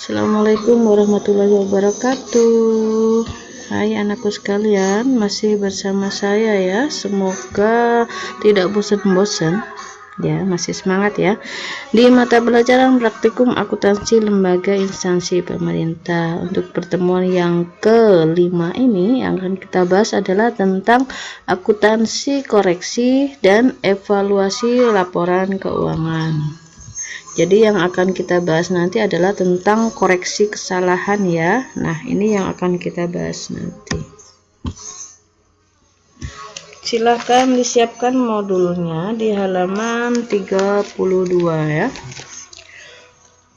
Assalamualaikum warahmatullahi wabarakatuh. Hai anakku sekalian, masih bersama saya ya. Semoga tidak bosan-bosan ya, masih semangat ya di mata pelajaran praktikum akuntansi lembaga instansi pemerintah. Untuk pertemuan yang kelima ini yang akan kita bahas adalah tentang akuntansi koreksi dan evaluasi laporan keuangan. Jadi yang akan kita bahas nanti adalah tentang koreksi kesalahan ya. Nah, ini yang akan kita bahas nanti. Silahkan disiapkan modulnya di halaman 32 ya.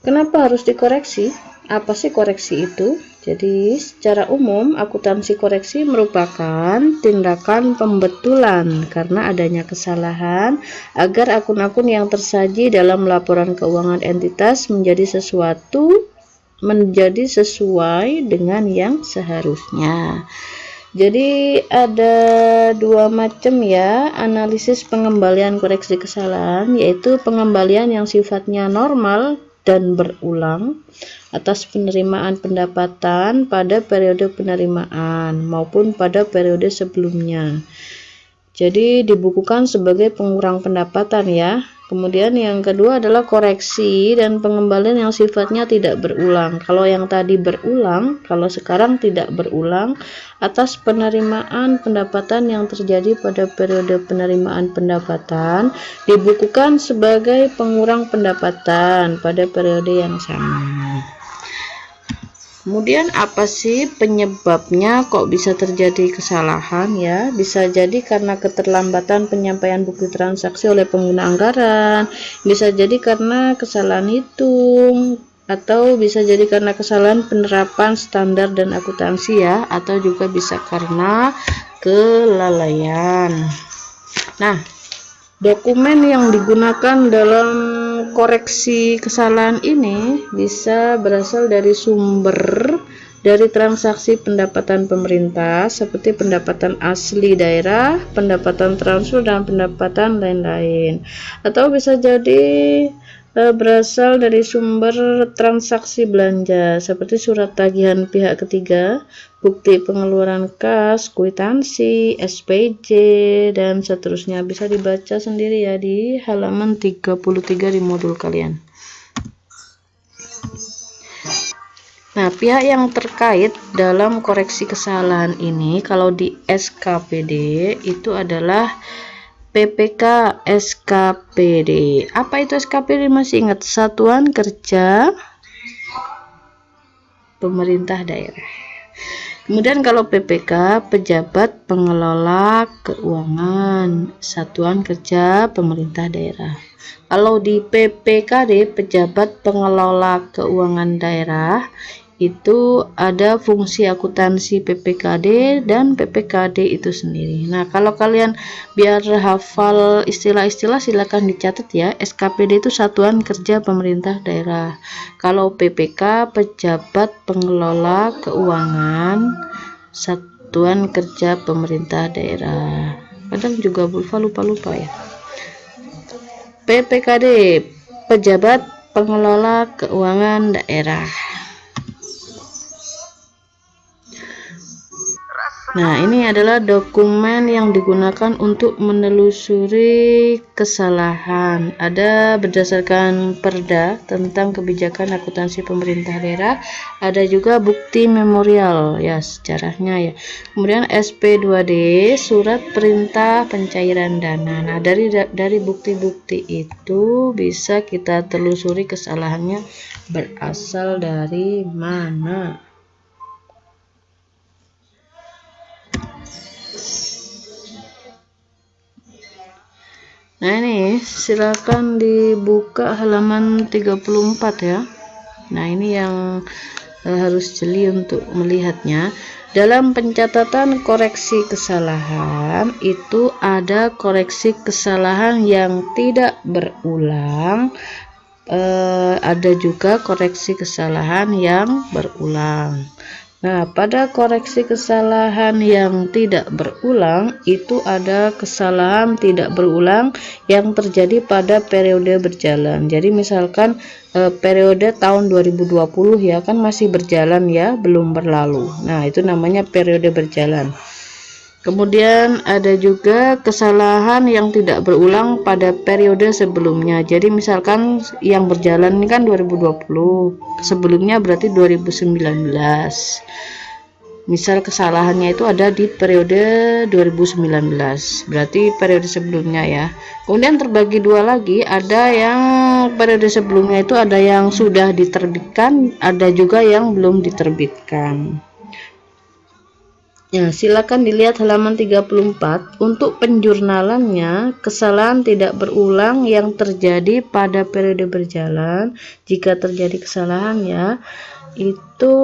Kenapa harus dikoreksi? Apa sih koreksi itu? Jadi secara umum akuntansi koreksi merupakan tindakan pembetulan karena adanya kesalahan agar akun-akun yang tersaji dalam laporan keuangan entitas menjadi sesuai dengan yang seharusnya. Jadi ada dua macam ya analisis pengembalian koreksi kesalahan, yaitu pengembalian yang sifatnya normal dan berulang atas penerimaan pendapatan pada periode penerimaan maupun pada periode sebelumnya. Jadi dibukukan sebagai pengurang pendapatan ya. Kemudian yang kedua adalah koreksi dan pengembalian yang sifatnya tidak berulang. Kalau yang tadi berulang, kalau sekarang tidak berulang atas penerimaan pendapatan yang terjadi pada periode penerimaan pendapatan, dibukukan sebagai pengurang pendapatan pada periode yang sama. Kemudian apa sih penyebabnya kok bisa terjadi kesalahan ya? Bisa jadi karena keterlambatan penyampaian bukti transaksi oleh pengguna anggaran, bisa jadi karena kesalahan hitung, atau bisa jadi karena kesalahan penerapan standar dan akuntansi ya, atau juga bisa karena kelalaian. Nah, dokumen yang digunakan dalam koreksi kesalahan ini bisa berasal dari sumber dari transaksi pendapatan pemerintah seperti pendapatan asli daerah, pendapatan transfer, dan pendapatan lain-lain. Atau bisa jadi berasal dari sumber transaksi belanja seperti surat tagihan pihak ketiga, bukti pengeluaran kas, kwitansi, SPJ, dan seterusnya. Bisa dibaca sendiri ya di halaman 33 di modul kalian. Nah, pihak yang terkait dalam koreksi kesalahan ini kalau di SKPD itu adalah PPK SKPD. Apa itu SKPD? Masih ingat? Satuan Kerja Pemerintah Daerah. Kemudian kalau PPK, Pejabat Pengelola Keuangan Satuan Kerja Pemerintah Daerah. Kalau di PPKD, Pejabat Pengelola Keuangan Daerah, itu ada fungsi akuntansi PPKD dan PPKD itu sendiri. Nah, kalau kalian biar hafal istilah-istilah silakan dicatat ya. SKPD itu Satuan Kerja Pemerintah Daerah. Kalau PPK, Pejabat Pengelola Keuangan Satuan Kerja Pemerintah Daerah. Kadang juga lupa ya. PPKD, Pejabat Pengelola Keuangan Daerah. Nah, ini adalah dokumen yang digunakan untuk menelusuri kesalahan. Ada berdasarkan Perda tentang kebijakan akuntansi pemerintah daerah, ada juga bukti memorial ya sejarahnya ya. Kemudian SP2D, surat perintah pencairan dana. Nah, dari bukti-bukti itu bisa kita telusuri kesalahannya berasal dari mana. Nah, ini silakan dibuka halaman 34 ya. Nah, ini yang harus jeli untuk melihatnya. Dalam pencatatan koreksi kesalahan itu ada koreksi kesalahan yang tidak berulang, ada juga koreksi kesalahan yang berulang. Nah, pada koreksi kesalahan yang tidak berulang itu ada kesalahan tidak berulang yang terjadi pada periode berjalan. Jadi misalkan periode tahun 2020 ya kan masih berjalan ya, belum berlalu. Nah, itu namanya periode berjalan. Kemudian ada juga kesalahan yang tidak berulang pada periode sebelumnya. Jadi misalkan yang berjalan ini kan 2020, sebelumnya berarti 2019. Misal kesalahannya itu ada di periode 2019, berarti periode sebelumnya ya. Kemudian terbagi dua lagi, ada yang periode sebelumnya itu ada yang sudah diterbitkan, ada juga yang belum diterbitkan. Ya, silakan dilihat halaman 34. Untuk penjurnalannya, kesalahan tidak berulang yang terjadi pada periode berjalan. Jika terjadi kesalahan ya, itu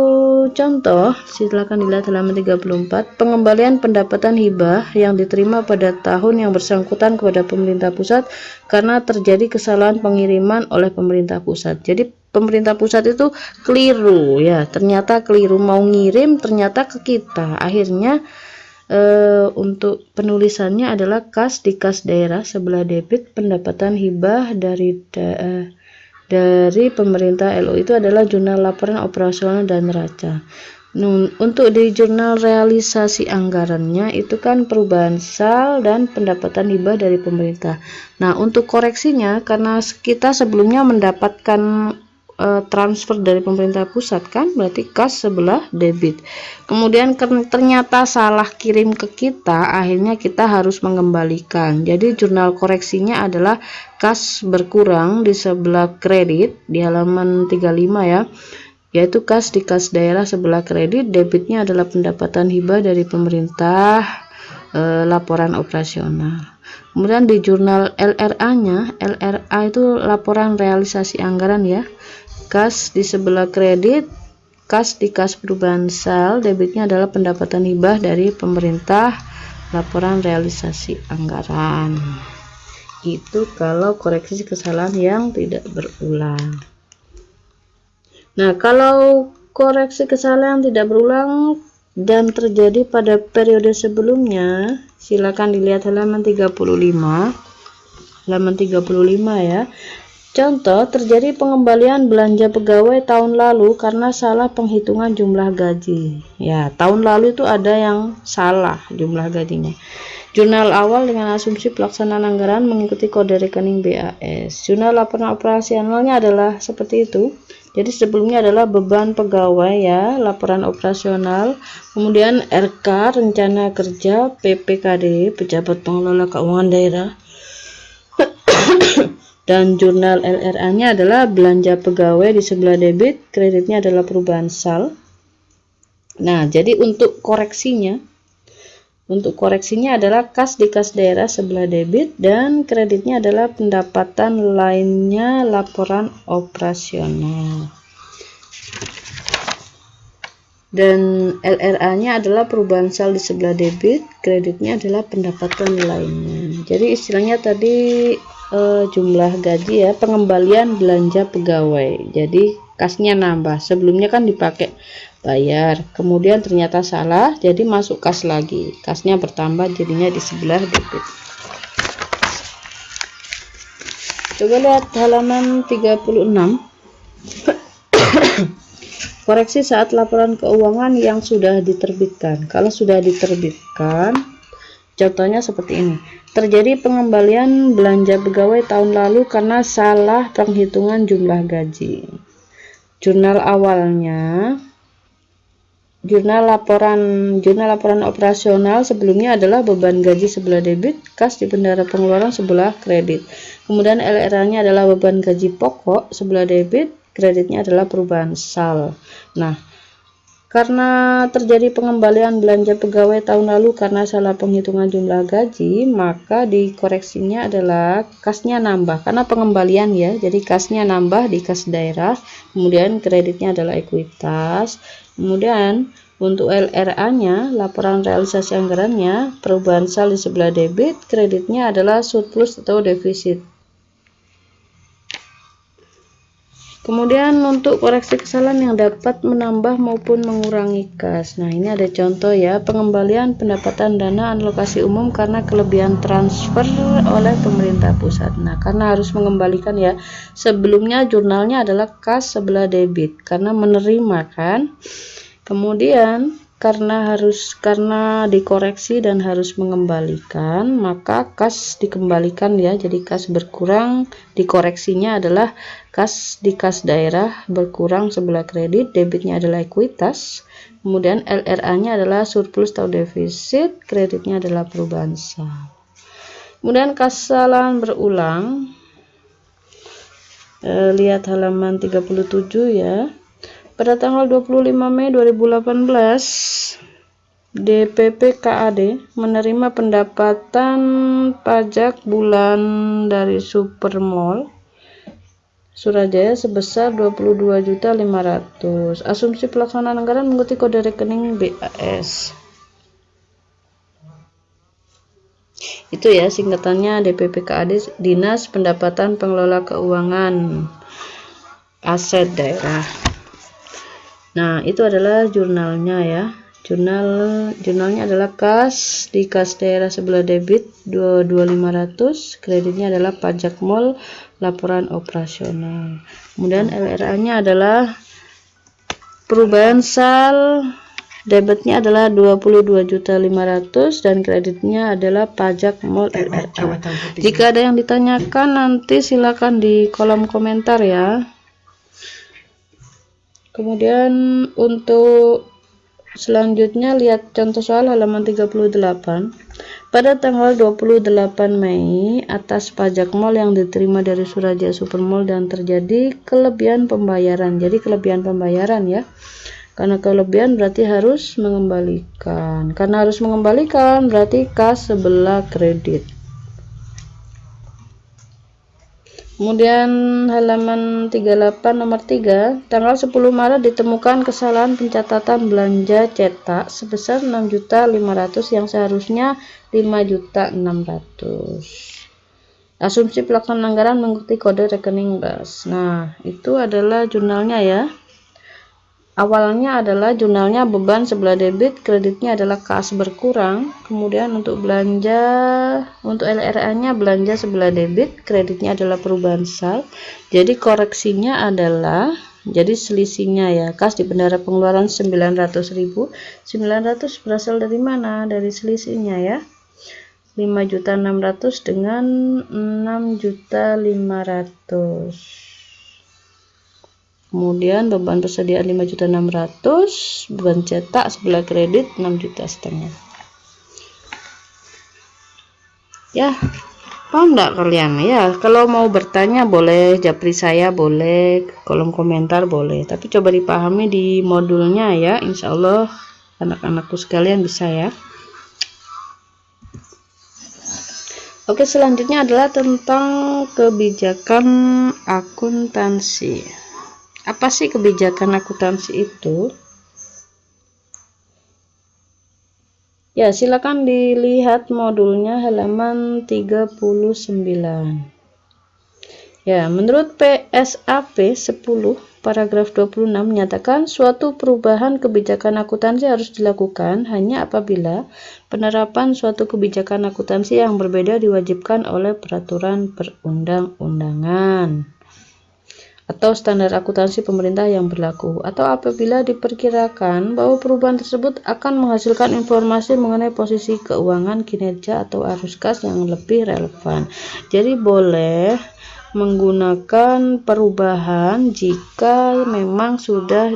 contoh, silakan dilihat halaman 34. Pengembalian pendapatan hibah yang diterima pada tahun yang bersangkutan kepada pemerintah pusat karena terjadi kesalahan pengiriman oleh pemerintah pusat. Jadi pemerintah pusat itu keliru ya, ternyata keliru mau ngirim ternyata ke kita. Akhirnya untuk penulisannya adalah kas di kas daerah sebelah debit pendapatan hibah dari pemerintah LO itu adalah jurnal laporan operasional dan neraca. Untuk di jurnal realisasi anggarannya itu kan perubahan sal dan pendapatan hibah dari pemerintah. Nah, untuk koreksinya karena kita sebelumnya mendapatkan transfer dari pemerintah pusat kan, berarti kas sebelah debit. Kemudian ternyata salah kirim ke kita, akhirnya kita harus mengembalikan. Jadi jurnal koreksinya adalah kas berkurang di sebelah kredit di halaman 35 ya, yaitu kas di kas daerah sebelah kredit, debitnya adalah pendapatan hibah dari pemerintah, laporan operasional. Kemudian di jurnal LRA-nya, LRA itu laporan realisasi anggaran ya, kas di sebelah kredit, kas di kas perubahan sal, debitnya adalah pendapatan hibah dari pemerintah, laporan realisasi anggaran. Itu kalau koreksi kesalahan yang tidak berulang. Nah, kalau koreksi kesalahan yang tidak berulang dan terjadi pada periode sebelumnya, silakan dilihat halaman 35. Halaman 35 ya. Contoh, terjadi pengembalian belanja pegawai tahun lalu karena salah penghitungan jumlah gaji. Ya, tahun lalu itu ada yang salah jumlah gajinya. Jurnal awal dengan asumsi pelaksanaan anggaran mengikuti kode rekening BAS. Jurnal laporan operasionalnya adalah seperti itu. Jadi sebelumnya adalah beban pegawai ya, laporan operasional. Kemudian RK, rencana kerja, PPKD, pejabat pengelola keuangan daerah. Dan jurnal LRA-nya adalah belanja pegawai di sebelah debit, kreditnya adalah perubahan sal. Nah, jadi untuk koreksinya adalah kas di kas daerah sebelah debit dan kreditnya adalah pendapatan lainnya laporan operasional. Dan LRA-nya adalah perubahan sal di sebelah debit, kreditnya adalah pendapatan lainnya. Jadi istilahnya tadi jumlah gaji ya, pengembalian belanja pegawai. Jadi kasnya nambah, sebelumnya kan dipakai bayar, kemudian ternyata salah jadi masuk kas lagi, kasnya bertambah jadinya di sebelah debit. Coba lihat halaman 36. Koreksi saat laporan keuangan yang sudah diterbitkan. Kalau sudah diterbitkan, contohnya seperti ini. Terjadi pengembalian belanja pegawai tahun lalu karena salah penghitungan jumlah gaji. Jurnal awalnya, jurnal laporan operasional sebelumnya adalah beban gaji sebelah debit, kas di bendara pengeluaran sebelah kredit. Kemudian LRA-nya adalah beban gaji pokok sebelah debit, kreditnya adalah perubahan sal. Nah, karena terjadi pengembalian belanja pegawai tahun lalu karena salah penghitungan jumlah gaji, maka dikoreksinya adalah kasnya nambah karena pengembalian ya, jadi kasnya nambah di kas daerah, kemudian kreditnya adalah ekuitas. Kemudian untuk LRA-nya, laporan realisasi anggarannya, perubahan sal di sebelah debit, kreditnya adalah surplus atau defisit. Kemudian untuk koreksi kesalahan yang dapat menambah maupun mengurangi kas. Nah, ini ada contoh ya, pengembalian pendapatan dana alokasi umum karena kelebihan transfer oleh pemerintah pusat. Nah, karena harus mengembalikan ya, sebelumnya jurnalnya adalah kas sebelah debit karena menerima kan. Kemudian karena dikoreksi dan harus mengembalikan, maka kas dikembalikan ya, jadi kas berkurang, dikoreksinya adalah kas di kas daerah berkurang sebelah kredit, debitnya adalah ekuitas, kemudian LRA-nya adalah surplus atau defisit, kreditnya adalah perubahan sal. Kemudian kesalahan berulang, lihat halaman 37 ya. Pada tanggal 25 Mei 2018, DPP KAD menerima pendapatan pajak bulan dari Supermall Surajaya sebesar 22.500.000. Asumsi pelaksanaan anggaran mengikuti kode rekening BAS. Itu ya singkatannya DPP KAD, Dinas Pendapatan Pengelola Keuangan Aset Daerah. Nah, itu adalah jurnalnya ya. Jurnalnya adalah kas di kas daerah sebelah debit 22.500, kreditnya adalah pajak mall, laporan operasional. Kemudian LRA-nya adalah perubahan sal, debitnya adalah 22.500.000 dan kreditnya adalah pajak mall LRA. Jika ada yang ditanyakan nanti silakan di kolom komentar ya. Kemudian untuk selanjutnya lihat contoh soal halaman 38. Pada tanggal 28 Mei atas pajak mall yang diterima dari Surajaya Supermall dan terjadi kelebihan pembayaran. Jadi kelebihan pembayaran ya. Karena kelebihan berarti harus mengembalikan. Karena harus mengembalikan berarti kas sebelah kredit. Kemudian halaman 38 nomor 3, tanggal 10 Maret ditemukan kesalahan pencatatan belanja cetak sebesar 6.500.000 yang seharusnya 5.600.000. Asumsi pelaksanaan anggaran mengikuti kode rekening BAS. Nah, itu adalah jurnalnya ya. Awalnya adalah jurnalnya beban sebelah debit, kreditnya adalah kas berkurang. Kemudian untuk belanja, untuk LRA-nya belanja sebelah debit, kreditnya adalah perubahan sal. Jadi koreksinya adalah, jadi selisihnya ya, kas di bendara pengeluaran 900.000. 900 berasal dari mana? Dari selisihnya ya. 5.600.000 dengan 6.500.000. Kemudian beban persediaan 5.600.000, beban cetak sebelah kredit 6.500.000. Ya, paham enggak kalian? Ya, kalau mau bertanya boleh japri saya, boleh kolom komentar boleh. Tapi coba dipahami di modulnya ya. Insya Allah anak-anakku sekalian bisa ya. Oke, selanjutnya adalah tentang kebijakan akuntansi. Apa sih kebijakan akuntansi itu? Ya, silakan dilihat modulnya halaman 39. Ya, menurut PSAP 10 paragraf 26 menyatakan suatu perubahan kebijakan akuntansi harus dilakukan hanya apabila penerapan suatu kebijakan akuntansi yang berbeda diwajibkan oleh peraturan perundang-undangan atau standar akuntansi pemerintah yang berlaku, atau apabila diperkirakan bahwa perubahan tersebut akan menghasilkan informasi mengenai posisi keuangan, kinerja, atau arus kas yang lebih relevan. Jadi boleh menggunakan perubahan jika memang sudah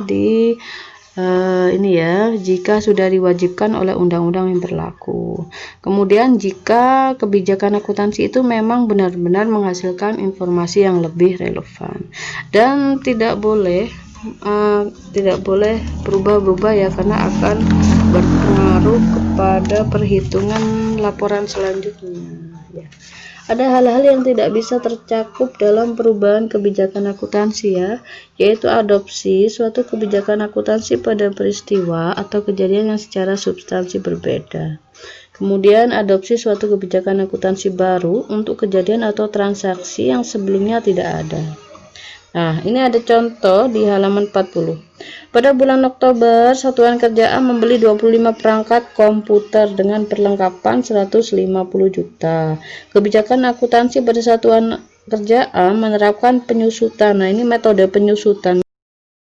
jika sudah diwajibkan oleh undang-undang yang berlaku. Kemudian jika kebijakan akuntansi itu memang benar-benar menghasilkan informasi yang lebih relevan, dan tidak boleh berubah-ubah ya, karena akan berpengaruh kepada perhitungan laporan selanjutnya ya. Ada hal-hal yang tidak bisa tercakup dalam perubahan kebijakan akuntansi ya, yaitu adopsi suatu kebijakan akuntansi pada peristiwa atau kejadian yang secara substansi berbeda. Kemudian adopsi suatu kebijakan akuntansi baru untuk kejadian atau transaksi yang sebelumnya tidak ada. Nah, ini ada contoh di halaman 40. Pada bulan Oktober, Satuan Kerja A membeli 25 perangkat komputer dengan perlengkapan 150 juta. Kebijakan akuntansi pada Satuan Kerja A menerapkan penyusutan. Nah, ini metode penyusutan.